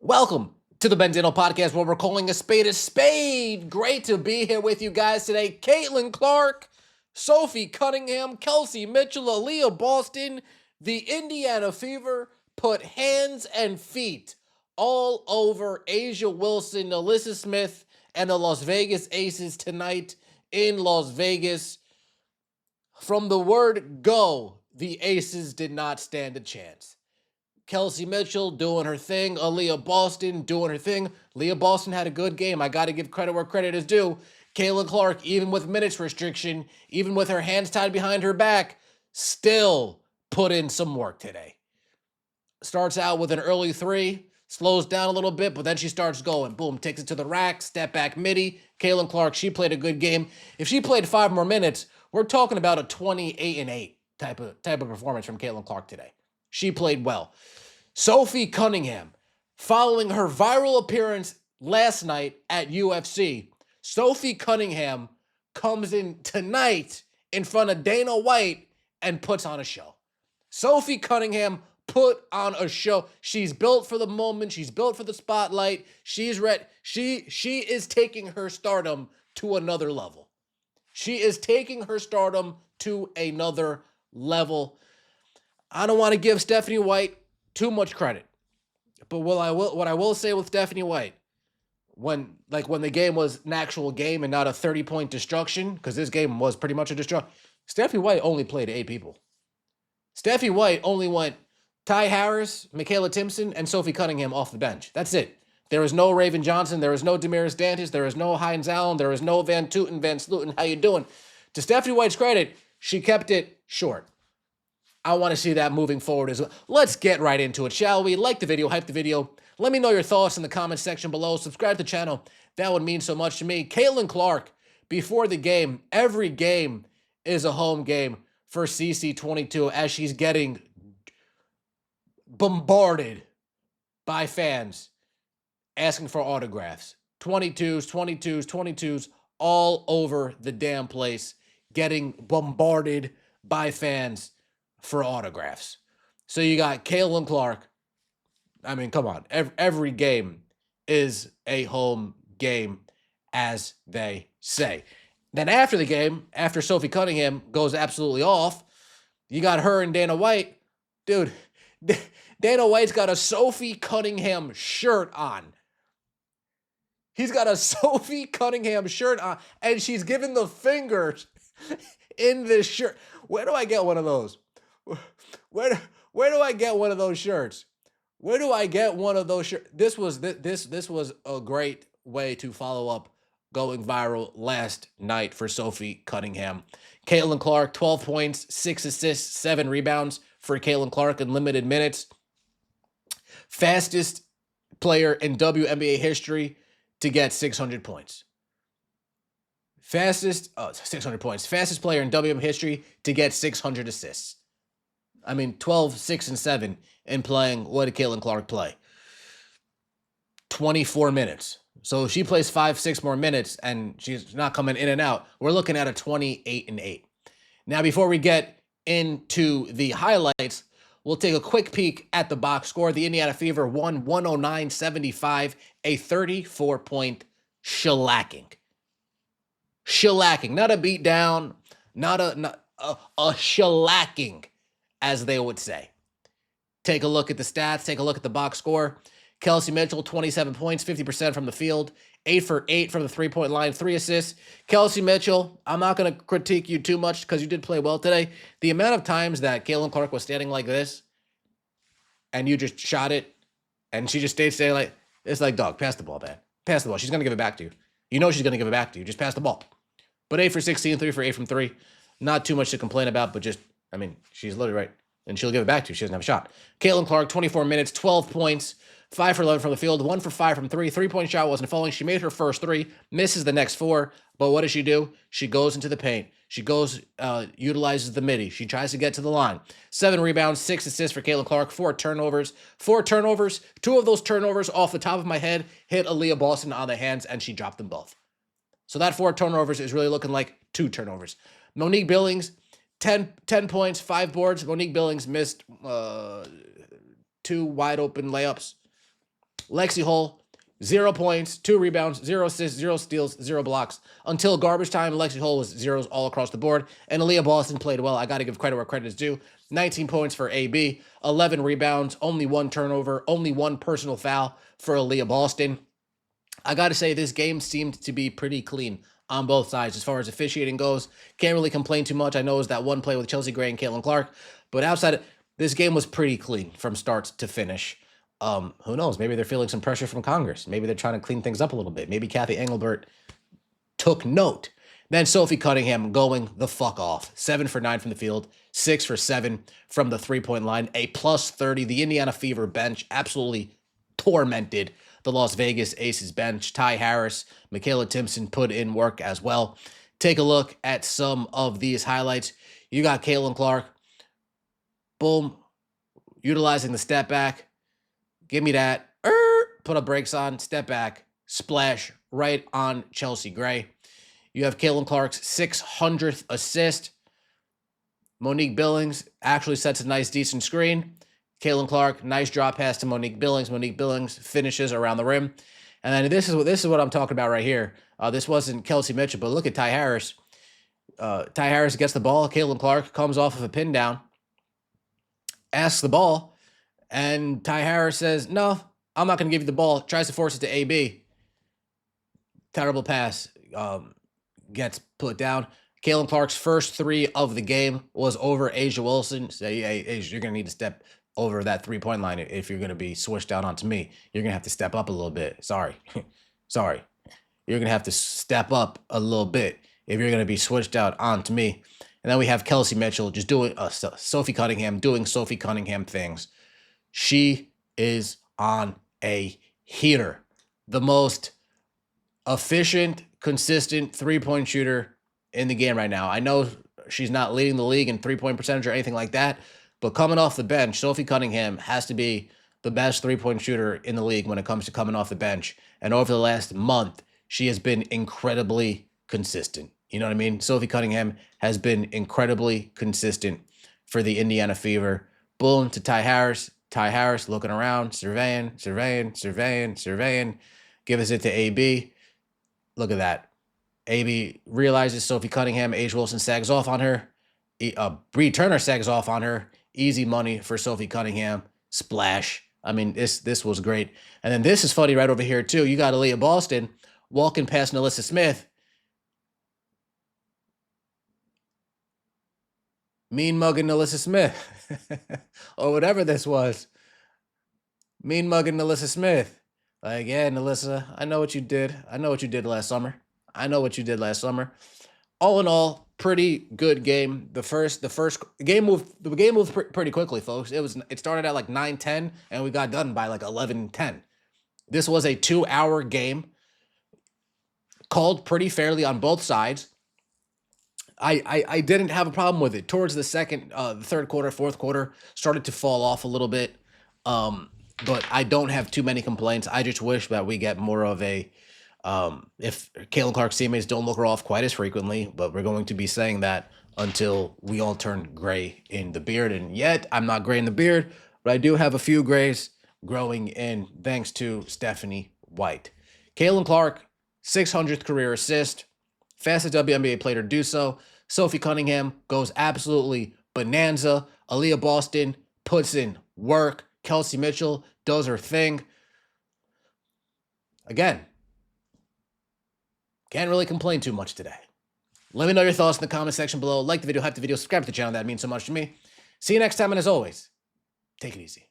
Welcome to the Benzino Podcast, where we're calling a spade a spade. Great to be here with you guys today. Caitlin Clark, Sophie Cunningham, Kelsey Mitchell, Aaliyah Boston, the Indiana Fever put hands and feet all over Asia Wilson, Alyssa Smith, and the Las Vegas Aces tonight in Las Vegas. From the word go, the Aces did not stand a chance. Kelsey Mitchell doing her thing. Aaliyah Boston doing her thing. Aaliyah Boston had a good game. I got to give credit where credit is due. Caitlin Clark, even with minutes restriction, even with her hands tied behind her back, still put in some work today. Starts out with an early three, slows down a little bit, but then she starts going. Boom, takes it to the rack, step back midi. Caitlin Clark, she played a good game. If she played 5 more minutes, we're talking about a 28-8 type of performance from Caitlin Clark today. She played well. Sophie Cunningham, following her viral appearance last night at UFC, Sophie Cunningham comes in tonight in front of Dana White and puts on a show. Sophie Cunningham put on a show. She's built for the moment. She's built for the spotlight. She's ready. She is taking her stardom to another level. She is taking her stardom to another level. I don't want to give Stephanie White too much credit, but what I will say with Stephanie White, when the game was an actual game and not a 30-point destruction, because this game was pretty much a destruction, Stephanie White only played 8 people. Stephanie White only went Ty Harris, Michaela Timpson, and Sophie Cunningham off the bench. That's it. There is no Raven Johnson. There is no Damaris Dantas. There is no Heinz Allen. There is no Van Tooten, Van Sluten. How you doing? To Stephanie White's credit, she kept it short. I want to see that moving forward as well. Let's get right into it, shall we? Like the video, hype the video. Let me know your thoughts in the comment section below. Subscribe to the channel. That would mean so much to me. Caitlin Clark, before the game, every game is a home game for CC22 as she's getting bombarded by fans asking for autographs. 22s all over the damn place, getting bombarded by fans for autographs. So you got Caitlin Clark. I mean, come on. Every game is a home game, as they say. Then after the game, after Sophie Cunningham goes absolutely off, you got her and Dana White. Dude, Dana White's got a Sophie Cunningham shirt on. He's got a Sophie Cunningham shirt on, and she's giving wingers in this shirt. Where do I get one of those? Where do I get one of those shirts? Where do I get one of those shirts? This was a great way to follow up going viral last night for Sophie Cunningham. Caitlin Clark, 12 points, 6 assists, 7 rebounds for Caitlin Clark in limited minutes. Fastest player in WNBA history to get 600 points. 600 points. Fastest player in WNBA history to get 600 assists. I mean, 12, 6, and 7 in playing. What did Caitlin Clark play? 24 minutes. So if she plays 5, 6 more minutes and she's not coming in and out, we're looking at a 28-8. Now, before we get into the highlights, we'll take a quick peek at the box score. The Indiana Fever won 109-75, a 34-point shellacking. Shellacking, not a beatdown, not a shellacking, as they would say. Take a look at the stats. Take a look at the box score. Kelsey Mitchell, 27 points, 50% from the field, 8 for 8 from the three-point line, 3 assists. Kelsey Mitchell, I'm not going to critique you too much because you did play well today. The amount of times that Caitlin Clark was standing like this and you just shot it and she just stayed standing like, it's like, dog, pass the ball, man. Pass the ball. She's going to give it back to you. You know she's going to give it back to you. Just pass the ball. But 8 for 16, 3 for 8 from 3. Not too much to complain about, but just, I mean, she's literally right. And she'll give it back to you. She doesn't have a shot. Caitlin Clark, 24 minutes, 12 points, 5 for 11 from the field, 1 for 5 from 3. 3-point shot wasn't falling. She made her first 3, misses the next 4. But what does she do? She goes into the paint. She goes, utilizes the midi. She tries to get to the line. 7 rebounds, 6 assists for Caitlin Clark, 4 turnovers. 4 turnovers. 2 of those turnovers off the top of my head hit Aaliyah Boston on the hands, and she dropped them both. So that 4 turnovers is really looking like 2 turnovers. Monique Billings, 10 points, 5 boards. Monique Billings missed 2 wide open layups. Lexi Hull, 0 points, 2 rebounds, 0 assists, 0 steals, 0 blocks. Until garbage time, Lexi Hull was zeros all across the board. And Aaliyah Boston played well. I got to give credit where credit is due. 19 points for AB, 11 rebounds, only 1 turnover, only 1 personal foul for Aaliyah Boston. I got to say, this game seemed to be pretty clean on both sides as far as officiating goes. Can't really complain too much. I know it was that one play with Chelsea Gray and Caitlin Clark, but outside of this game was pretty clean from start to finish. Who knows? Maybe they're feeling some pressure from Congress. Maybe they're trying to clean things up a little bit. Maybe Kathy Engelbert took note. Then Sophie Cunningham going the fuck off. 7 for 9 from the field, 6 for 7 from the three-point line, a plus 30. The Indiana Fever bench absolutely tormented the Las Vegas Aces bench. Ty Harris, Michaela Timpson put in work as well. Take a look at some of these highlights. You got Caitlin Clark. Boom. Utilizing the step back. Give me that. Put up brakes on. Step back. Splash right on Chelsea Gray. You have Caitlin Clark's 600th assist. Monique Billings actually sets a nice, decent screen. Caitlin Clark, nice drop pass to Monique Billings. Monique Billings finishes around the rim. And then this is what I'm talking about right here. This wasn't Kelsey Mitchell, but look at Ty Harris. Ty Harris gets the ball. Caitlin Clark comes off of a pin down, asks the ball, and Ty Harris says, no, I'm not going to give you the ball. Tries to force it to AB. Terrible pass. Gets put down. Caitlin Clark's first 3 of the game was over Asia Wilson. Say, hey, Asia, you're going to need to step over that three-point line if you're going to be switched out onto me. You're going to have to step up a little bit. Sorry. Sorry. You're going to have to step up a little bit if you're going to be switched out onto me. And then we have Kelsey Mitchell just doing Sophie Cunningham doing Sophie Cunningham things. She is on a heater. The most efficient, consistent three-point shooter in the game right now. I know she's not leading the league in three-point percentage or anything like that, but coming off the bench, Sophie Cunningham has to be the best three-point shooter in the league when it comes to coming off the bench. And over the last month, she has been incredibly consistent. You know what I mean? Sophie Cunningham has been incredibly consistent for the Indiana Fever. Boom to Ty Harris. Ty Harris looking around, surveying. Gives it to AB. Look at that. AB realizes Sophie Cunningham, Asia Wilson sags off on her. Bree Turner sags off on her. Easy money for Sophie Cunningham. Splash. I mean, this was great. And then this is funny right over here, too. You got Aaliyah Boston walking past Nalissa Smith. Mean mugging Nalissa Smith. Or whatever this was. Mean mugging Nalissa Smith. Like, yeah, Nalissa, I know what you did. I know what you did last summer. All in all, pretty good game. The game moved pretty quickly, folks. It started at like 9:10 and we got done by like 11:10. This was a 2-hour game called pretty fairly on both sides. I didn't have a problem with it. Towards the third quarter, fourth quarter started to fall off a little bit. But I don't have too many complaints. I just wish that we get more of a if Caitlin Clark's teammates don't look her off quite as frequently, but we're going to be saying that until we all turn gray in the beard. And yet, I'm not gray in the beard, but I do have a few grays growing in thanks to Stephanie White. Caitlin Clark, 600th career assist. Fastest WNBA player to do so. Sophie Cunningham goes absolutely bonanza. Aaliyah Boston puts in work. Kelsey Mitchell does her thing. Again, can't really complain too much today. Let me know your thoughts in the comment section below. Like the video, hype the video, subscribe to the channel. That means so much to me. See you next time, and as always, take it easy.